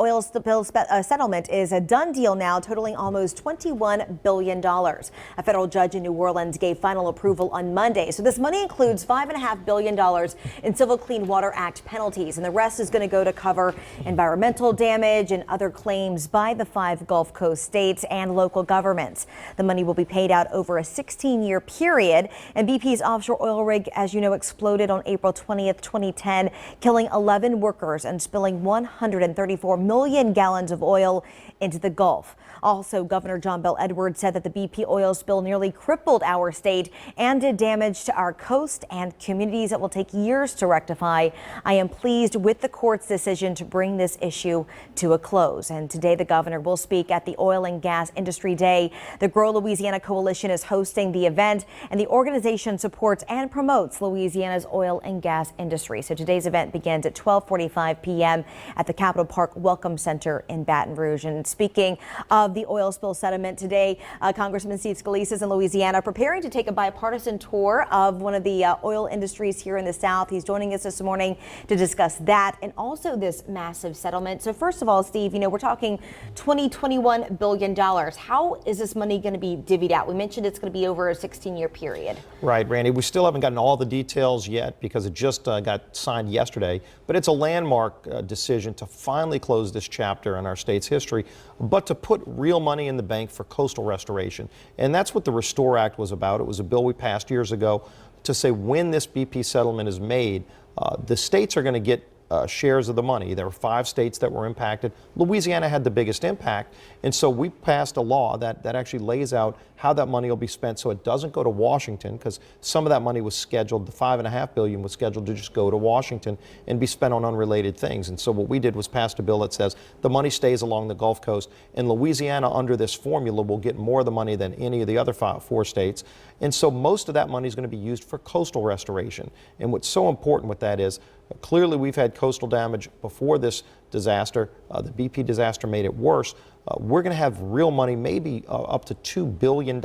oil spill settlement is a done deal now, totaling almost $21 billion. A federal judge in New Orleans gave final approval on Monday. So this money includes $5.5 billion in Civil Clean Water Act penalties, and the rest is going to go to cover environmental damage and other claims by the 5 Gulf Coast states and local governments. The money will be paid out over a 16-year period, and BP's offshore oil rig, as you know, exploded on April 20th, 2010, killing 11 workers and spilling 134 million gallons of oil into the Gulf. Also, Governor John Bel Edwards said that the BP oil spill nearly crippled our state and did damage to our coast and communities that will take years to rectify. I am pleased with the court's decision to bring this issue to a close. And today the governor will speak at the Oil and Gas Industry Day. The Grow Louisiana Coalition is hosting the event, and the organization supports and promotes Louisiana's oil and gas industry. So today's event begins at 12:45 p.m. at the Capitol Park Welcome Center in Baton Rouge. And speaking of the oil spill settlement today, Congressman Steve Scalise is in Louisiana preparing to take a bipartisan tour of one of the oil industries here in the South. He's joining us this morning to discuss that and also this massive settlement. So first of all, Steve, you know, we're talking $21 billion. How is this money going to be divvied out? We mentioned it's going to be over a 16-year period. Right, Randy. We still haven't gotten all the details yet because it just got signed yesterday, but it's a landmark decision to finally close this chapter in our state's history, but to put real money in the bank for coastal restoration. And that's what the Restore Act was about. It was a bill we passed years ago to say when this BP settlement is made, the states are going to get shares of the money. There were 5 states that were impacted. Louisiana had the biggest impact, and so we passed a law that actually lays out how that money will be spent so it doesn't go to Washington, because some of that money was scheduled, the $5.5 billion was scheduled to just go to Washington and be spent on unrelated things. And so what we did was passed a bill that says the money stays along the Gulf Coast, and Louisiana under this formula will get more of the money than any of the other 4 states. And so most of that money is going to be used for coastal restoration. And what's so important with that is clearly we've had coastal damage before this disaster. The BP disaster made it worse. We're going to have real money, maybe up to $2 billion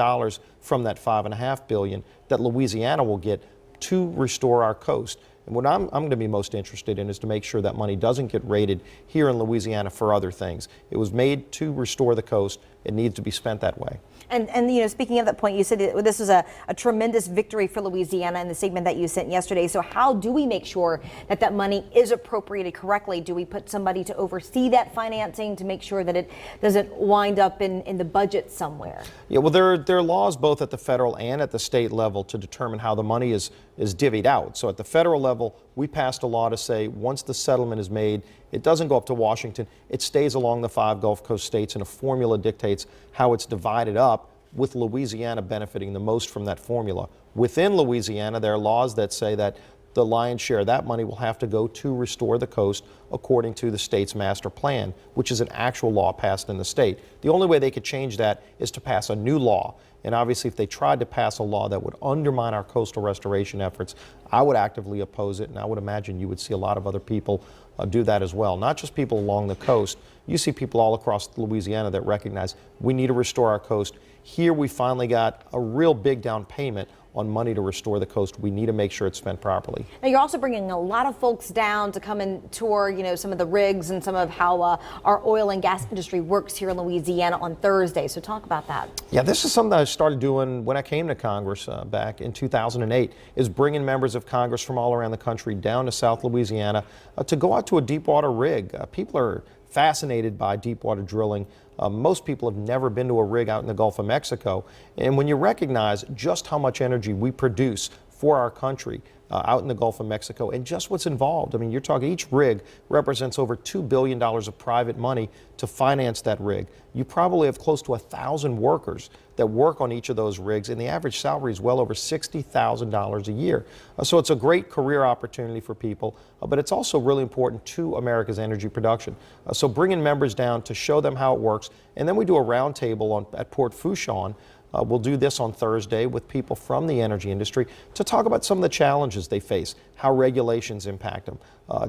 from that $5.5 billion that Louisiana will get to restore our coast. And what I'm going to be most interested in is to make sure that money doesn't get raided here in Louisiana for other things. It was made to restore the coast. It needs to be spent that way. And you know, speaking of that point, you said this was a tremendous victory for Louisiana in the statement that you sent yesterday. So how do we make sure that that money is appropriated correctly? Do we put somebody to oversee that financing to make sure that it doesn't wind up in the budget somewhere? Yeah, well, there are laws both at the federal and at the state level to determine how the money is divvied out. So at the federal level, we passed a law to say once the settlement is made, it doesn't go up to Washington. It stays along the 5 Gulf Coast states, and a formula dictates how it's divided up, with Louisiana benefiting the most from that formula. Within Louisiana, there are laws that say that the lion's share of that money will have to go to restore the coast according to the state's master plan, which is an actual law passed in the state. The only way they could change that is to pass a new law. And obviously, if they tried to pass a law that would undermine our coastal restoration efforts, I would actively oppose it, and I would imagine you would see a lot of other people do that as well. Not just people along the coast. You see people all across Louisiana that recognize we need to restore our coast. Here we finally got a real big down payment on money to restore the coast. We need to make sure it's spent properly. Now, you're also bringing a lot of folks down to come and tour, you know, some of the rigs and some of how our oil and gas industry works here in Louisiana on Thursday. So talk about that. Yeah, this is something that I started doing when I came to Congress back in 2008, is bringing members of Congress from all around the country down to South Louisiana to go out to a deep water rig. People are fascinated by deep water drilling. Most people have never been to a rig out in the Gulf of Mexico. And when you recognize just how much energy we produce for our country out in the Gulf of Mexico and just what's involved. I mean, you're talking each rig represents over $2 billion of private money to finance that rig. You probably have close to 1,000 workers that work on each of those rigs, and the average salary is well over $60,000 a year. So it's a great career opportunity for people, but it's also really important to America's energy production. So bringing members down to show them how it works, and then we do a roundtable at Port Fourchon. We'll do this on Thursday with people from the energy industry to talk about some of the challenges they face, how regulations impact them,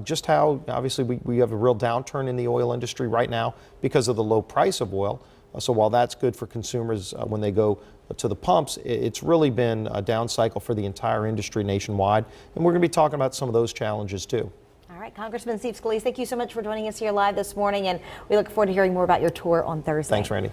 just how obviously we have a real downturn in the oil industry right now because of the low price of oil. So while that's good for consumers when they go to the pumps, it's really been a down cycle for the entire industry nationwide. And we're going to be talking about some of those challenges too. All right. right, Congressman Steve Scalise, thank you so much for joining us here live this morning, and we look forward to hearing more about your tour on Thursday. Thanks, Randy.